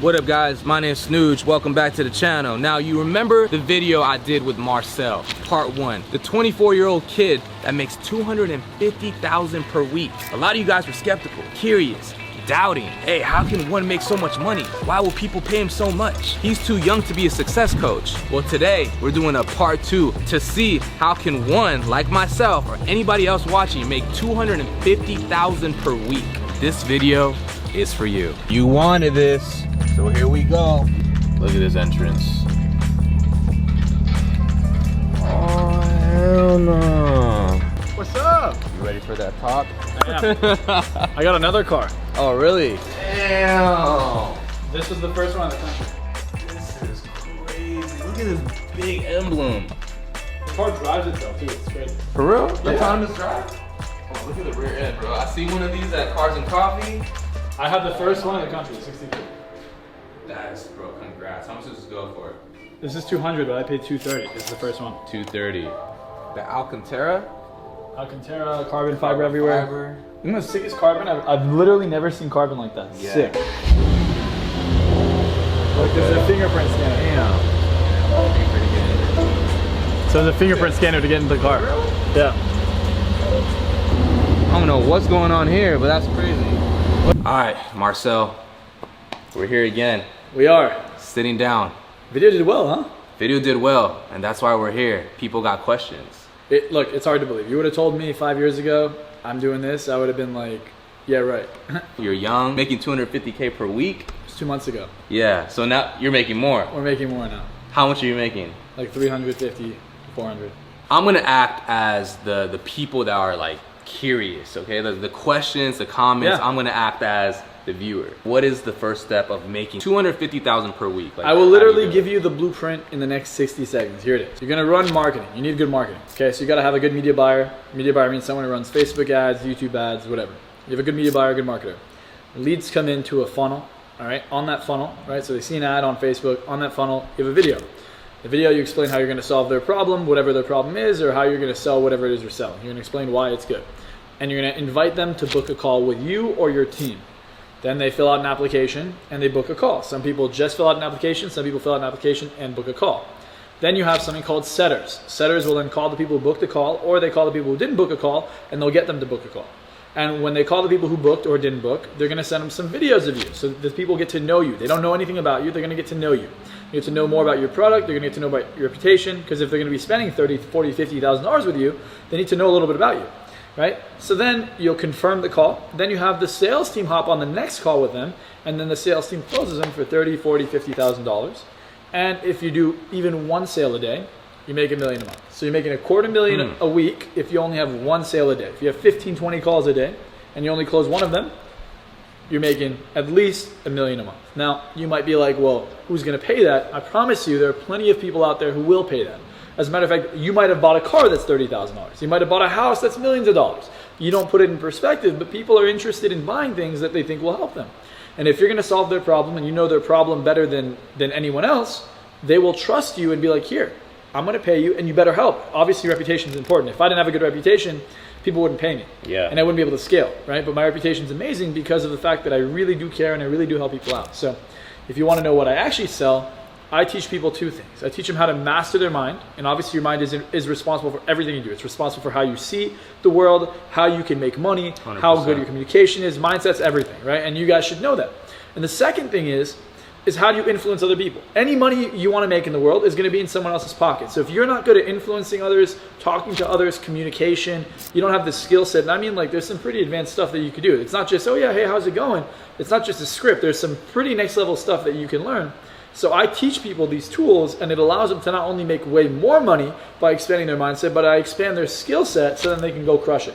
What up guys, my name is SnewJ, welcome back to the channel. Now you remember the video I did with Marcel, part 1. The 24-year-old kid that makes $250,000 per week. A lot of you guys were skeptical, curious, doubting. Hey, how can one make so much money? Why will people pay him so much? He's too young to be a success coach. Well today, we're doing a part 2 to see how can one, like myself or anybody else watching, make $250,000 per week. This video is for you. You wanted this. So here we go. Look at this entrance. Oh, hell no. What's up? You ready for that talk? I am. I got another car. Oh, really? Damn. This was the first one in the country. This is crazy. Look at this big emblem. The car drives itself too, it's crazy. For real? Yeah. Autonomous drive? Oh, look at the rear end, bro. I see one of these at Cars and Coffee. I have the first one in the country, 63. That's, bro, congrats. How much does this go for? This is 200, but I paid 230. This is the first one. 230. The Alcantara? Alcantara, carbon fiber everywhere. You know the sickest carbon? I've literally never seen carbon like that. Yeah. Sick. Look, there's a fingerprint scanner. Damn. So there's a fingerprint scanner to get into the car. Yeah. I don't know what's going on here, but that's crazy. All right, Marcel, we're here again. We are. Sitting down. Video did well, huh? Video did well, and that's why we're here. People got questions. Look, it's hard to believe. You would have told me 5 years ago, I'm doing this, I would have been like, yeah, right. You're young, making $250K per week. It was 2 months ago. Yeah, so now you're making more. We're making more now. How much are you making? Like 350, 400. I'm gonna act as the people that are like curious, okay? The questions, the comments, Yeah. I'm gonna act as the viewer. What is the first step of making $250,000 per week? Like, I will literally give you the blueprint in the next 60 seconds. Here it is. You're gonna run marketing. You need good marketing. Okay, so you gotta have a good media buyer. Media buyer means someone who runs Facebook ads, YouTube ads, whatever. You have a good media buyer, good marketer. Leads come into a funnel, all right? On that funnel, right? So they see an ad on Facebook. On that funnel, you have a video. The video, you explain how you're gonna solve their problem, whatever their problem is, or how you're gonna sell whatever it is you're selling. You're gonna explain why it's good. And you're gonna invite them to book a call with you or your team. Then they fill out an application and they book a call. Some people just fill out an application, some people fill out an application and book a call. Then you have something called setters. Setters will then call the people who booked the call, or they call the people who didn't book a call, and they'll get them to book a call. And when they call the people who booked or didn't book, they're gonna send them some videos of you. So the people get to know you. They don't know anything about you, they're gonna get to know you. You get to know more about your product, they're gonna get to know about your reputation, because if they're gonna be spending $30,000, $40,000, $50,000 with you, they need to know a little bit about you. Right? So then you'll confirm the call. Then you have the sales team hop on the next call with them, and then the sales team closes them for $30,000, $40,000, $50,000. And if you do even one sale a day, you make $1 million a month. So you're making $250,000 a week if you only have one sale a day. If you have 15, 20 calls a day, and you only close one of them, you're making at least $1 million a month. Now, you might be like, well, who's gonna pay that? I promise you, there are plenty of people out there who will pay that. As a matter of fact, you might have bought a car that's $30,000. You might have bought a house that's millions of dollars. You don't put it in perspective, but people are interested in buying things that they think will help them. And if you're gonna solve their problem and you know their problem better than anyone else, they will trust you and be like, here, I'm gonna pay you and you better help. Obviously, reputation is important. If I didn't have a good reputation, people wouldn't pay me. Yeah. And I wouldn't be able to scale, right? But my reputation is amazing because of the fact that I really do care and I really do help people out. So if you wanna know what I actually sell, I teach people two things. I teach them how to master their mind, and obviously your mind is responsible for everything you do. It's responsible for how you see the world, how you can make money, 100%. how good your communication is, mindset's everything, right? And you guys should know that. And the second thing is how do you influence other people? Any money you want to make in the world is going to be in someone else's pocket. So if you're not good at influencing others, talking to others, communication, you don't have the skill set. And I mean, like, there's some pretty advanced stuff that you could do. It's not just, oh yeah, hey, how's it going? It's not just a script. There's some pretty next level stuff that you can learn. So I teach people these tools, and it allows them to not only make way more money by expanding their mindset, but I expand their skill set so then they can go crush it.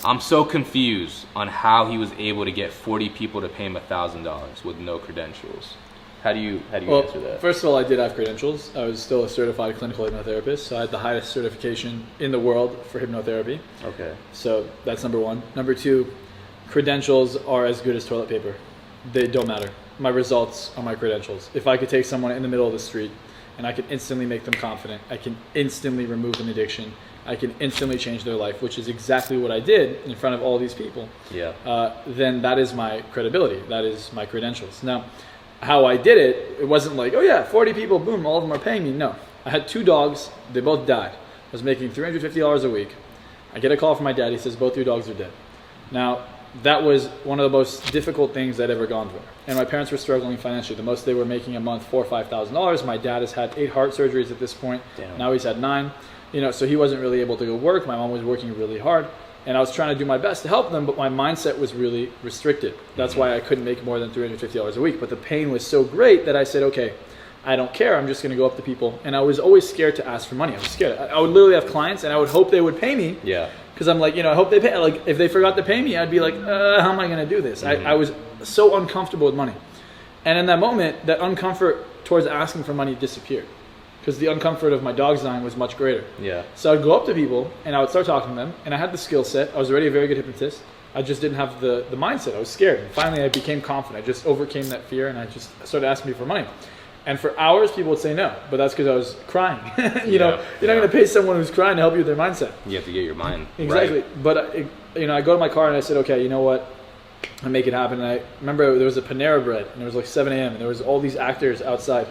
I'm so confused on how he was able to get 40 people to pay him $1,000 with no credentials. How do you answer that? First of all, I did have credentials. I was still a certified clinical hypnotherapist, so I had the highest certification in the world for hypnotherapy. Okay. So that's number one. Number two, credentials are as good as toilet paper. They don't matter. My results are my credentials. If I could take someone in the middle of the street and I could instantly make them confident, I can instantly remove an addiction, I can instantly change their life, which is exactly what I did in front of all these people, yeah. Then that is my credibility. That is my credentials. Now, how I did it, it wasn't like, oh yeah, 40 people, boom, all of them are paying me. No, I had 2 dogs. They both died. I was making $350 a week. I get a call from my dad. He says, both your dogs are dead. Now, that was one of the most difficult things I'd ever gone through. And my parents were struggling financially. The most they were making a month, $4,000 or $5,000. My dad has had 8 heart surgeries at this point. Damn. Now he's had 9. You know, so he wasn't really able to go work. My mom was working really hard. And I was trying to do my best to help them, but my mindset was really restricted. That's why I couldn't make more than $350 a week. But the pain was so great that I said, okay, I don't care. I'm just going to go up to people. And I was always scared to ask for money. I was scared. I would literally have clients and I would hope they would pay me. Yeah. Because I'm like, you know, I hope they pay. Like, if they forgot to pay me, I'd be like, how am I going to do this? I was so uncomfortable with money. And in that moment, that uncomfort towards asking for money disappeared. Because the uncomfort of my dogs dying was much greater. Yeah. So I'd go up to people and I would start talking to them. And I had the skill set. I was already a very good hypnotist. I just didn't have the mindset. I was scared. And finally, I became confident. I just overcame that fear and I just started asking me for money. And for hours, people would say no, but that's because I was crying. You're not going to pay someone who's crying to help you with their mindset. You have to get your mind exactly. right. But I go to my car and I said, okay, you know what? I make it happen. And I remember there was a Panera Bread, and it was like 7 a.m. and there was all these actors outside.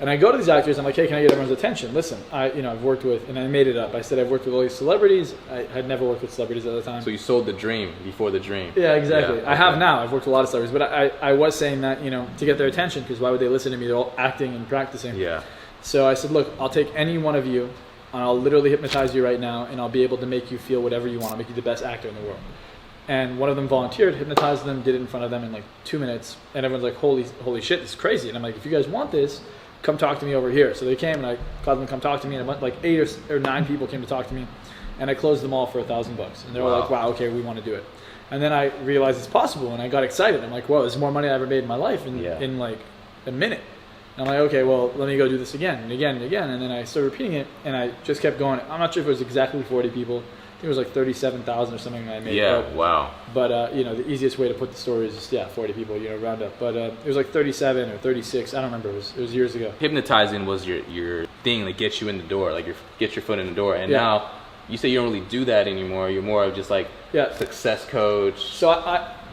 And I go to these actors, I'm like, hey, can I get everyone's attention? Listen, I've worked with, and I made it up. I said I've worked with all these celebrities. I had never worked with celebrities at the time. So you sold the dream before the dream. Yeah, exactly. Yeah, I have now. I've worked with a lot of celebrities, but I was saying that, to get their attention, because why would they listen to me? They're all acting and practicing. Yeah. So I said, look, I'll take any one of you, and I'll literally hypnotize you right now, and I'll be able to make you feel whatever you want. I'll make you the best actor in the world. And one of them volunteered, hypnotized them, did it in front of them in like 2 minutes, and everyone's like, holy shit, this is crazy. And I'm like, if you guys want this, come talk to me over here. So they came and I called them to come talk to me, and like 8 or 9 people came to talk to me, and I closed them all for $1,000. And they were like, wow, okay, we want to do it. And then I realized it's possible, and I got excited. I'm like, whoa, this is more money I ever made in my life in like a minute. And I'm like, okay, well, let me go do this again and again and again. And then I started repeating it, and I just kept going. I'm not sure if it was exactly 40 people. I think it was like 37,000 or something that I made. Yeah, wow. But the easiest way to put the story is just 40 people, round up. But it was like 37 or 36. I don't remember. It was years ago. Hypnotizing was your thing that gets you in the door, like get your foot in the door. And now you say you don't really do that anymore. You're more of just like success coach. So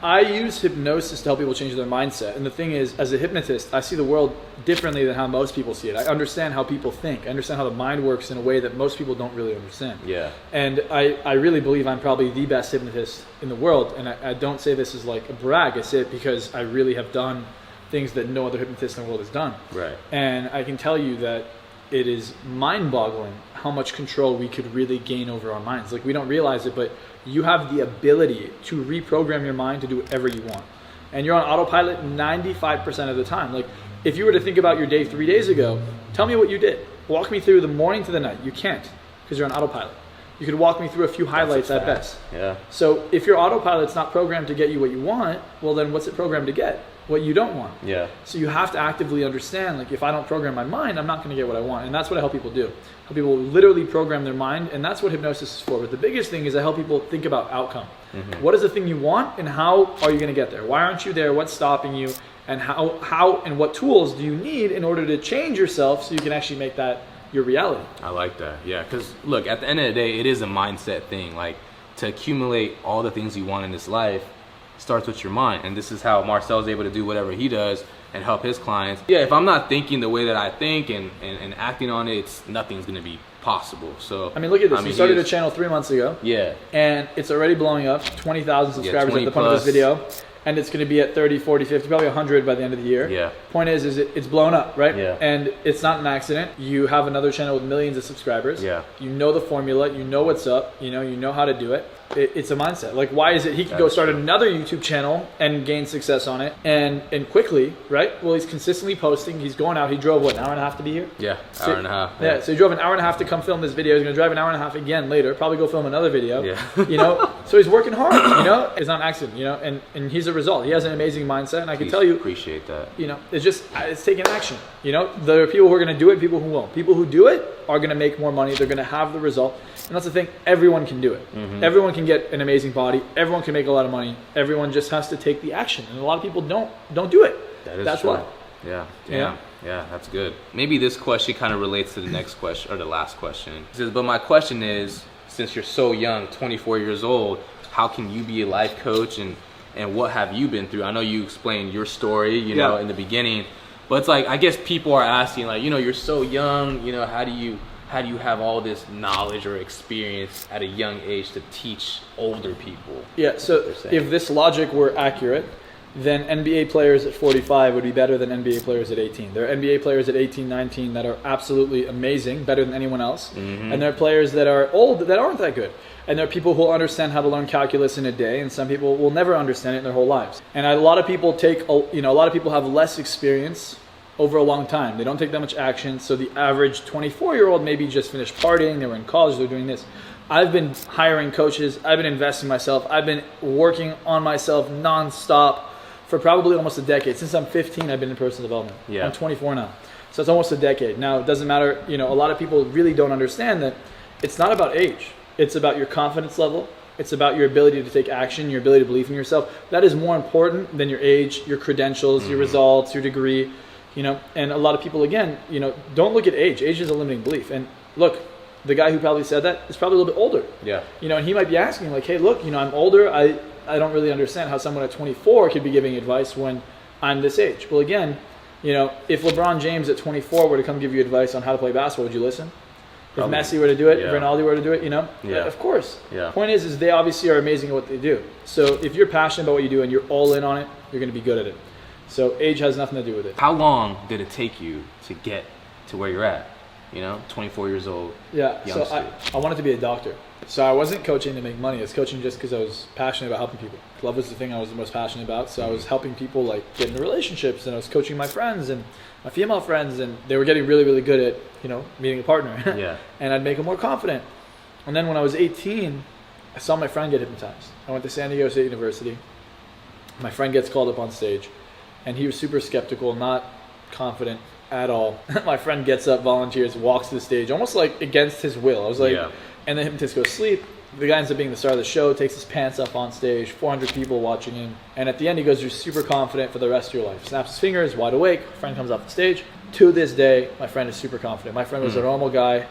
I use hypnosis to help people change their mindset. And the thing is, as a hypnotist, I see the world differently than how most people see it. I understand how people think. I understand how the mind works in a way that most people don't really understand. Yeah. And I really believe I'm probably the best hypnotist in the world. And I don't say this as like a brag. I say it because I really have done things that no other hypnotist in the world has done. Right. And I can tell you that it is mind-boggling how much control we could really gain over our minds. Like, we don't realize it, but you have the ability to reprogram your mind to do whatever you want. And you're on autopilot 95% of the time. Like, if you were to think about your day 3 days ago, tell me what you did. Walk me through the morning to the night. You can't, because you're on autopilot. You could walk me through a few highlights at best. Yeah. So if your autopilot's not programmed to get you what you want, well, then what's it programmed to get? What you don't want. Yeah. So you have to actively understand, like, if I don't program my mind, I'm not going to get what I want. And that's what I help people do. I help people literally program their mind, and that's what hypnosis is for. But the biggest thing is I help people think about outcome. Mm-hmm. What is the thing you want, and how are you going to get there? Why aren't you there? What's stopping you? And how and what tools do you need in order to change yourself so you can actually make that your reality? I like that. Yeah, because look, at the end of the day, it is a mindset thing. Like, to accumulate all the things you want in this life starts with your mind, and this is how Marcel's able to do whatever he does and help his clients. Yeah, if I'm not thinking the way that I think and acting on it, nothing's gonna be possible. So I mean, look at this. You started a channel 3 months ago. Yeah. And it's already blowing up. 20,000 subscribers at the point of this video. And it's going to be at 30, 40, 50, probably 100 by the end of the year. Yeah. Point is it's blown up, right? Yeah. And it's not an accident. You have another channel with millions of subscribers. Yeah. You know the formula. You know what's up. You know how to do it. It's a mindset. Like, why is it he could go start another YouTube channel and gain success on it and quickly, right? Well, he's consistently posting. He's going out. He drove, what, an hour and a half to be here? Yeah, hour and a half. Yeah, so he drove an hour and a half to come film this video. He's going to drive an hour and a half again later, probably go film another video. Yeah. So he's working hard, It's not an accident, and he's a result. He has an amazing mindset, and I can tell you. Appreciate that. It's taking action. There are people who are going to do it, people who won't. People who do it are going to make more money. They're going to have the result. And that's the thing. Everyone can do it. Mm-hmm. Everyone can get an amazing body. Everyone can make a lot of money. Everyone just has to take the action. And a lot of people don't do it. That's true. Why. Yeah. Yeah, that's good. Maybe this question kind of relates to the next question, or the last question. It says, but my question is, since you're so young, 24 years old, how can you be a life coach and and what have you been through? I know you explained your story, you know, in the beginning, but it's like, I guess people are asking, like, you know, you're so young, you know, how do you have all this knowledge or experience at a young age to teach older people? Yeah, so if this logic were accurate, then NBA players at 45 would be better than NBA players at 18. There are NBA players at 18, 19 that are absolutely amazing, better than anyone else. And there are players that are old that aren't that good. And there are people who will understand how to learn calculus in a day, and some people will never understand it in their whole lives. And a lot of people a lot of people have less experience over a long time. They don't take that much action. So the average 24-year-old maybe just finished partying, they were in college, they're doing this. I've been hiring coaches, I've been investing in myself, I've been working on myself nonstop for probably almost a decade. Since I'm 15, I've been in personal development. I'm 24 now. So it's almost a decade. Now, it doesn't matter, you know, a lot of people really don't understand that it's not about age. It's about your confidence level. It's about your ability to take action, your ability to believe in yourself. That is more important than your age, your credentials, your results, your degree, you know. And a lot of people, again, you know, don't look at age. Age is a limiting belief. And look, the guy who probably said that is probably a little bit older. You know, and he might be asking like, hey, look, you know, I'm older. I don't really understand how someone at 24 could be giving advice when I'm this age. Well, again, you know, if LeBron James at 24 were to come give you advice on how to play basketball, would you listen? Probably. If Messi were to do it, if Ronaldo were to do it, you know? Of course. Point is they obviously are amazing at what they do. So if you're passionate about what you do and you're all in on it, you're going to be good at it. So age has nothing to do with it. How long did it take you to get to where you're at? You know, 24 years old. So I wanted to be a doctor. So I wasn't coaching to make money. I was coaching just because I was passionate about helping people. Love was the thing I was the most passionate about. So I was helping people like get into relationships, and I was coaching my friends and my female friends, and they were getting really, really good at, you know, meeting a partner. And I'd make them more confident. And then when I was 18, I saw my friend get hypnotized. I went to San Diego State University. My friend gets called up on stage, and he was super skeptical, not confident at all. My friend gets up, volunteers, walks to the stage, almost like against his will. I was like, and the hypnotist goes sleep. The guy ends up being the star of the show, takes his pants up on stage, 400 people watching him. And at the end, he goes, you're super confident for the rest of your life. Snaps his fingers, wide awake. Friend comes off the stage. To this day, my friend is super confident. My friend was a normal guy,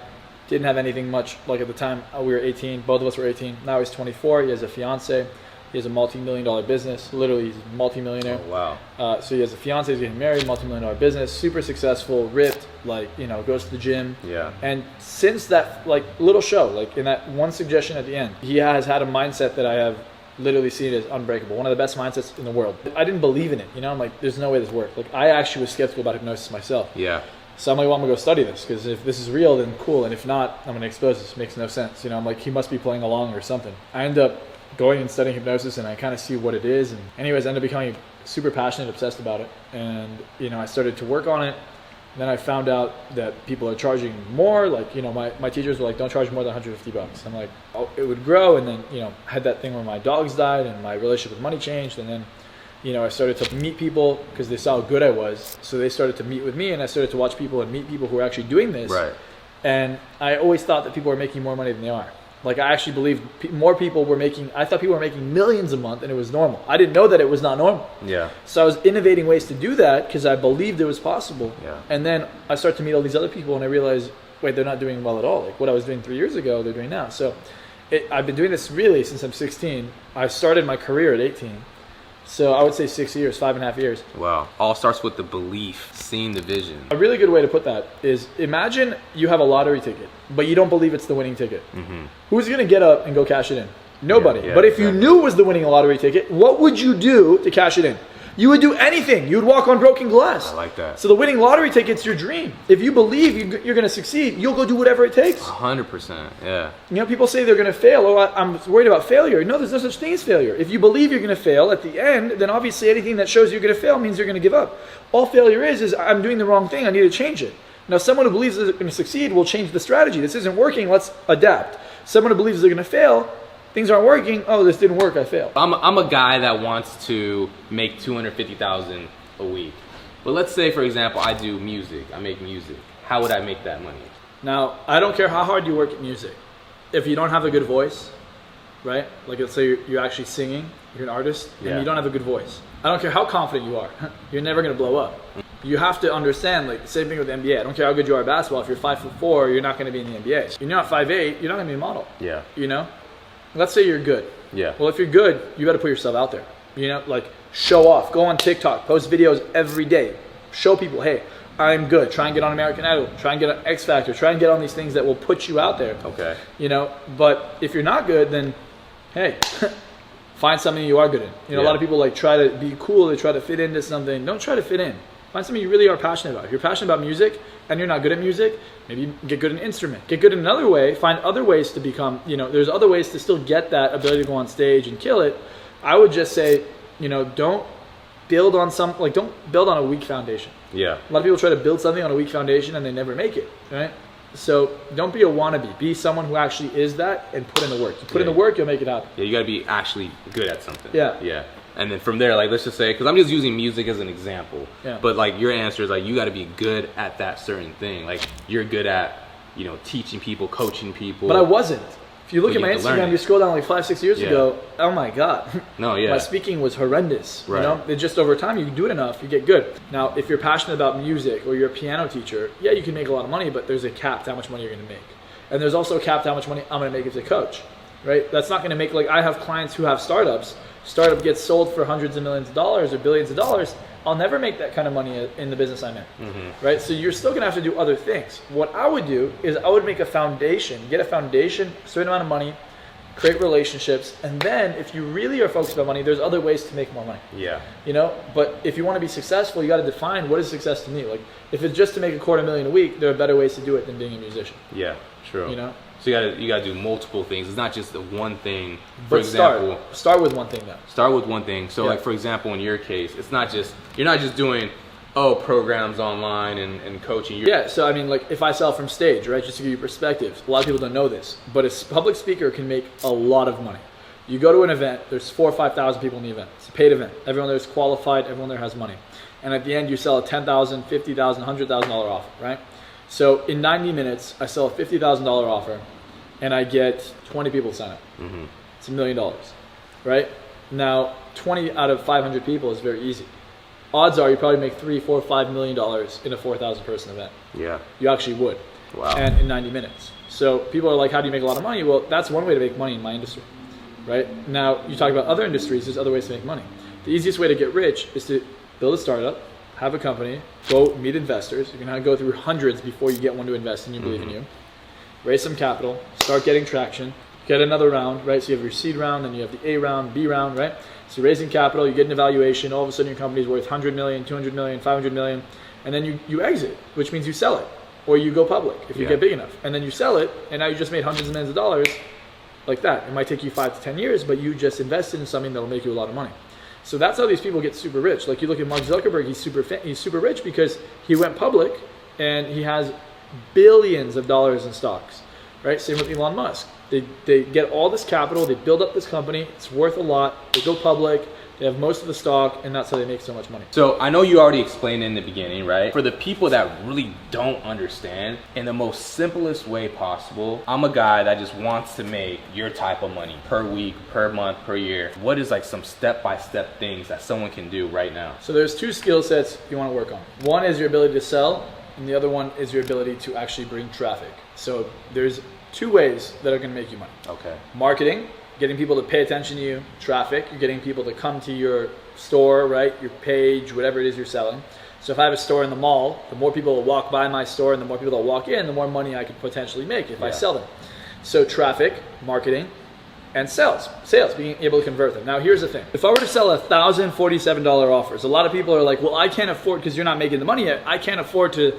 didn't have anything much. Like at the time, we were 18. Both of us were 18. Now he's 24. He has a fiance. He has a multi-million-dollar business. Literally, he's a multi-millionaire. Oh, wow. So he has a fiance, he's getting married, multi-million-dollar business, super successful, ripped, like, you know, goes to the gym. And since that, like, little show, like, in that one suggestion at the end, he has had a mindset that I have literally seen as unbreakable. One of the best mindsets in the world. I didn't believe in it, you know? I'm like, there's no way this works. Like, I actually was skeptical about hypnosis myself. So I'm like, well, I'm going to go study this, because if this is real, then cool. And if not, I'm going to expose this. It makes no sense. You know, I'm like, he must be playing along or something. I end up going and studying hypnosis, and I kind of see what it is. And anyways, I ended up becoming super passionate, obsessed about it. And, you know, I started to work on it. And then I found out that people are charging more. Like, you know, my teachers were like, don't charge more than $150. I'm like, oh, it would grow. And then, you know, I had that thing where my dogs died and my relationship with money changed. And then, you know, I started to meet people because they saw how good I was. So they started to meet with me, and I started to watch people and meet people who are actually doing this. And I always thought that people were making more money than they are. Like, I actually believed more people were making, I thought people were making millions a month, and it was normal. I didn't know that it was not normal. So I was innovating ways to do that because I believed it was possible. And then I started to meet all these other people, and I realized, wait, they're not doing well at all. Like, what I was doing 3 years ago, they're doing now. So I've been doing this really since I'm 16. I started my career at 18. So I would say 6 years, 5.5 years. Wow. All starts with the belief, seeing the vision. A really good way to put that is, imagine you have a lottery ticket, but you don't believe it's the winning ticket. Who's going to get up and go cash it in? Nobody. But if you knew it was the winning lottery ticket, what would you do to cash it in? You would do anything. You would walk on broken glass. I like that. So the winning lottery ticket's your dream. If you believe you're going to succeed, you'll go do whatever it takes. 100%. Yeah. You know, people say they're going to fail. Oh, I'm worried about failure. No, there's no such thing as failure. If you believe you're going to fail at the end, then obviously anything that shows you're going to fail means you're going to give up. All failure is I'm doing the wrong thing. I need to change it. Now, someone who believes they're going to succeed will change the strategy. This isn't working. Let's adapt. Someone who believes they're going to fail, things aren't working. Oh, this didn't work. I failed. I'm a guy that wants to make $250,000 a week. But let's say, for example, I do music. I make music. How would I make that money? Now, I don't care how hard you work at music. If you don't have a good voice, right? Like, let's say you're actually singing, you're an artist, and you don't have a good voice. I don't care how confident you are. You're never going to blow up. You have to understand, like, the same thing with the NBA. I don't care how good you are at basketball. If you're 5'4", you're not going to be in the NBA. If you're not 5'8", you're not going to be a model. You know? Let's say you're good. Well, if you're good, you got to put yourself out there. You know, like show off, go on TikTok, post videos every day, show people, hey, I'm good. Try and get on American Idol, try and get on X Factor, try and get on these things that will put you out there. Okay. You know, but if you're not good, then hey, find something you are good in. You know, a lot of people like try to be cool, they try to fit into something. Don't try to fit in. Find something you really are passionate about. If you're passionate about music and you're not good at music, maybe get good at an instrument. Get good in another way. Find other ways to become, you know, there's other ways to still get that ability to go on stage and kill it. I would just say, you know, don't build on a weak foundation. Yeah. A lot of people try to build something on a weak foundation and they never make it, right? So don't be a wannabe. Be someone who actually is that and put in the work. You put in the work, you'll make it happen. Yeah, you got to be actually good at something. Yeah. Yeah. And then from there, like, let's just say, because I'm just using music as an example, but like your answer is like, you got to be good at that certain thing. Like you're good at, you know, teaching people, coaching people. But I wasn't. If you look at my Instagram, you scroll down like 5-6 years ago, oh my God. No, yeah. My speaking was horrendous. Right. You know, it just over time, you do it enough, you get good. Now, if you're passionate about music or you're a piano teacher, yeah, you can make a lot of money, but there's a cap to how much money you're going to make. And there's also a cap to how much money I'm going to make as a coach, right? That's not going to make, like, I have clients who have startups. Startup gets sold for hundreds of millions of dollars or billions of dollars. I'll never make that kind of money in the business I'm in, right? So you're still gonna have to do other things. What I would do is I would make a foundation, get a foundation, a certain amount of money, create relationships, and then if you really are focused on money, there's other ways to make more money. Yeah. You know, but if you want to be successful, you got to define what is success to me. Like if it's just to make $250,000 a week, there are better ways to do it than being a musician. Yeah, true. You know? So you gotta do multiple things. It's not just the one thing. For But example, start with one thing though. Start with one thing. So like for example, in your case, it's not just you're not just doing programs online and coaching. Yeah, so I mean, like if I sell from stage, right, just to give you perspective, a lot of people don't know this, but a public speaker can make a lot of money. You go to an event, there's 4,000 or 5,000 people in the event. It's a paid event. Everyone there is qualified, everyone there has money. And at the end, you sell a $10,000, $50,000, $100,000 offer, right? So in 90 minutes, I sell a $50,000 offer and I get 20 people to sign up. It's $1 million, right? Now, 20 out of 500 people is very easy. Odds are you probably make $3, $4, $5 million in a 4,000 person event. Yeah. You actually would. Wow. And in 90 minutes. So people are like, how do you make a lot of money? Well, that's one way to make money in my industry, right? Now, you talk about other industries, there's other ways to make money. The easiest way to get rich is to build a startup, have a company, go meet investors. You're gonna go through hundreds before you get one to invest in you, believe in you. Raise some capital, start getting traction, get another round, right? So you have your seed round, then you have the A round, B round, right? So raising capital, you get an evaluation, all of a sudden your company's worth 100 million, 200 million, 500 million, and then you exit, which means you sell it, or you go public if you get big enough. And then you sell it, and now you just made hundreds of millions of dollars like that. It might take you 5 to 10 years, but you just invested in something that'll make you a lot of money. So that's how these people get super rich. Like you look at Mark Zuckerberg, he's super rich because he went public and he has billions of dollars in stocks, right? Same with Elon Musk. They get all this capital, they build up this company, it's worth a lot, they go public, they have most of the stock, and that's how they make so much money. So I know you already explained in the beginning, right? For the people that really don't understand, in the most simplest way possible, I'm a guy that just wants to make your type of money per week, per month, per year. What is like some step-by-step things that someone can do right now? So there's two skill sets you want to work on. One is your ability to sell, and the other one is your ability to actually bring traffic. So there's two ways that are going to make you money. Okay. Marketing, getting people to pay attention to you. Traffic, you're getting people to come to your store, right? Your page, whatever it is you're selling. So if I have a store in the mall, the more people will walk by my store and the more people that walk in, the more money I could potentially make if I sell them. So traffic, marketing, and sales, being able to convert them. Now here's the thing. If I were to sell $1,047 offers, a lot of people are like, well, I can't afford, because you're not making the money yet, I can't afford to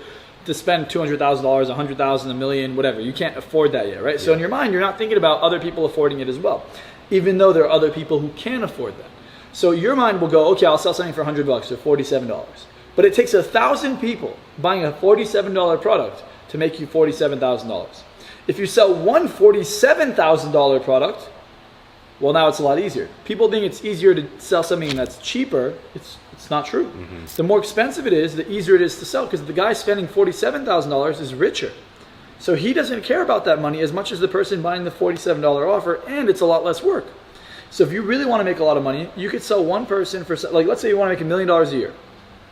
spend $200,000, $100,000, $1 million, whatever. You can't afford that yet, right? So in your mind, you're not thinking about other people affording it as well, even though there are other people who can afford that. So your mind will go, okay, I'll sell something for $100 or $47. But it takes 1,000 people buying a $47 product to make you $47,000. If you sell one $47,000 product, well, now it's a lot easier. People think it's easier to sell something that's cheaper. It's not true. The more expensive it is, the easier it is to sell, because the guy spending $47,000 is richer. So he doesn't care about that money as much as the person buying the $47 offer, and it's a lot less work. So if you really want to make a lot of money, you could sell one person for, like, let's say you want to make $1 million a year.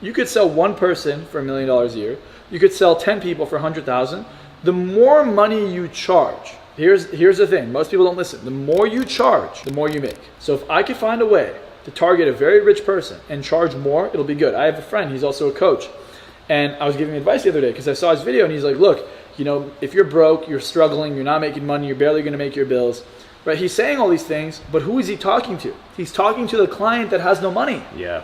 You could sell one person for $1 million a year. You could sell 10 people for $100,000. The more money you charge, here's the thing, most people don't listen. The more you charge, the more you make. So if I could find a way to target a very rich person and charge more, it'll be good. I have a friend, he's also a coach. And I was giving him advice the other day because I saw his video and he's like, look, you know, if you're broke, you're struggling, you're not making money, you're barely going to make your bills, right? He's saying all these things, but who is he talking to? He's talking to the client that has no money. Yeah.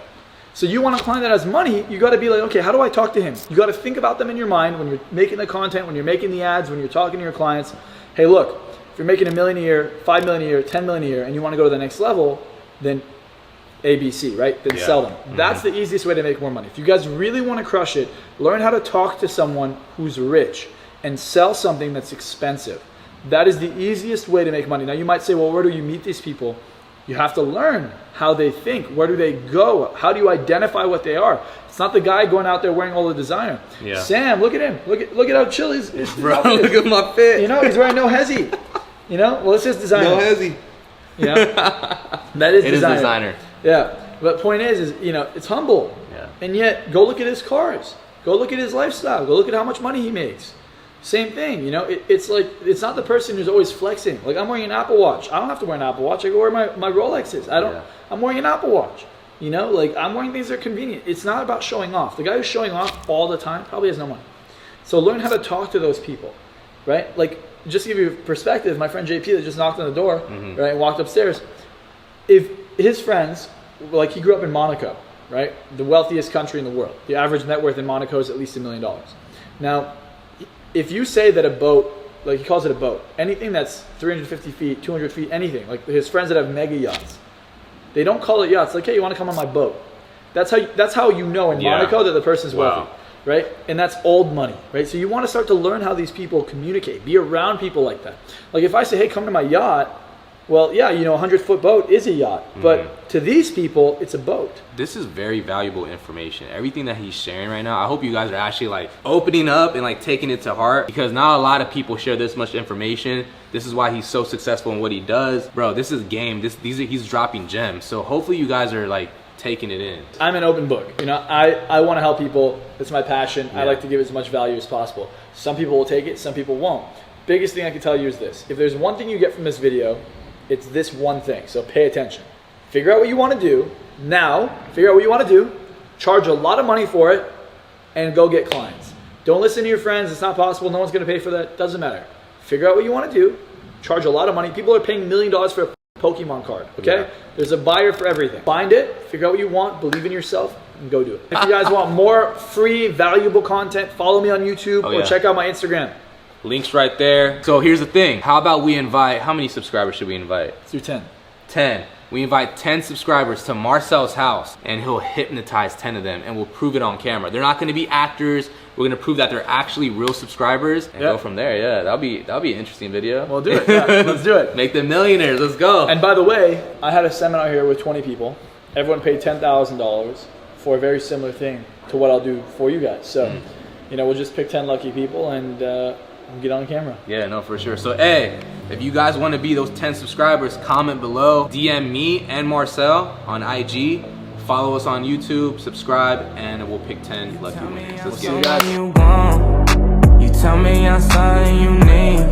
So you want a client that has money, you got to be like, okay, how do I talk to him? You got to think about them in your mind when you're making the content, when you're making the ads, when you're talking to your clients. Hey, look, if you're making $1 million a year, $5 million a year, $10 million a year, and you want to go to the next level, then ABC, right? Then sell them. That's the easiest way to make more money. If you guys really want to crush it, learn how to talk to someone who's rich and sell something that's expensive. That is the easiest way to make money. Now you might say, well, where do you meet these people? You have to learn how they think. Where do they go? How do you identify what they are? It's not the guy going out there wearing all the designer. Yeah. Sam, look at him. Look at how chill his bro, look at my fit. You know, he's wearing no hezzy. You know, well, it's just designer. No hezzy. You know, that is it designer. Is designer. Yeah, but point is, you know, it's humble. Yeah. And yet, go look at his cars. Go look at his lifestyle. Go look at how much money he makes. Same thing, you know, it's like, it's not the person who's always flexing. Like, I'm wearing an Apple Watch. I don't have to wear an Apple Watch. I go wear my Rolexes. I'm wearing an Apple Watch. You know, like, I'm wearing things that are convenient. It's not about showing off. The guy who's showing off all the time probably has no money. So learn how to talk to those people, right? Like, just to give you perspective, my friend JP that just knocked on the door, right, and walked upstairs. If his friends, like, he grew up in Monaco, right? The wealthiest country in the world. The average net worth in Monaco is at least $1 million. Now, if you say that a boat, like he calls it a boat, anything that's 350 feet, 200 feet, anything, like his friends that have mega yachts, they don't call it yachts. Like, hey, you want to come on my boat? That's how you know in Monaco that the person's wealthy, right? And that's old money, right? So you want to start to learn how these people communicate, be around people like that. Like if I say, hey, come to my yacht, well, yeah, you know, a 100-foot boat is a yacht, but to these people, it's a boat. This is very valuable information. Everything that he's sharing right now, I hope you guys are actually like opening up and like taking it to heart, because not a lot of people share this much information. This is why he's so successful in what he does. Bro, this is game. He's dropping gems. So hopefully you guys are like taking it in. I'm an open book. You know, I want to help people. It's my passion. I like to give as much value as possible. Some people will take it, some people won't. Biggest thing I can tell you is this. If there's one thing you get from this video, it's this one thing, so pay attention. Figure out what you want to do now, figure out what you want to do, charge a lot of money for it, and go get clients. Don't listen to your friends, it's not possible, no one's going to pay for that, doesn't matter. Figure out what you want to do, charge a lot of money. People are paying $1 million for a Pokemon card, okay? There's a buyer for everything. Find it, figure out what you want, believe in yourself, and go do it. If you guys want more free, valuable content, follow me on YouTube or check out my Instagram. Links right there. So here's the thing. How about we invite, how many subscribers should we invite? Let's do 10. 10. We invite 10 subscribers to Marcel's house and he'll hypnotize 10 of them and we'll prove it on camera. They're not gonna be actors. We're gonna prove that they're actually real subscribers and go from there. Yeah, that'll be an interesting video. We'll do it, let's do it. Make them millionaires, let's go. And by the way, I had a seminar here with 20 people. Everyone paid $10,000 for a very similar thing to what I'll do for you guys. So, you know, we'll just pick 10 lucky people and get on camera. Yeah, no, for sure. So, hey, if you guys want to be those 10 subscribers, comment below, DM me and Marcel on IG, follow us on YouTube, subscribe, and we'll pick 10 lucky winners. Let's get it, guys. You tell me I'm something you need,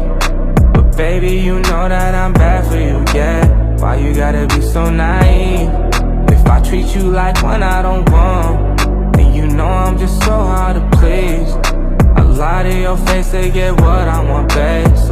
but baby, you know that I'm bad for you, yeah. Why you gotta be so naive? If I treat you like one I don't want, then you know I'm just so hard to please. I lie to your face to get what I want, babe. So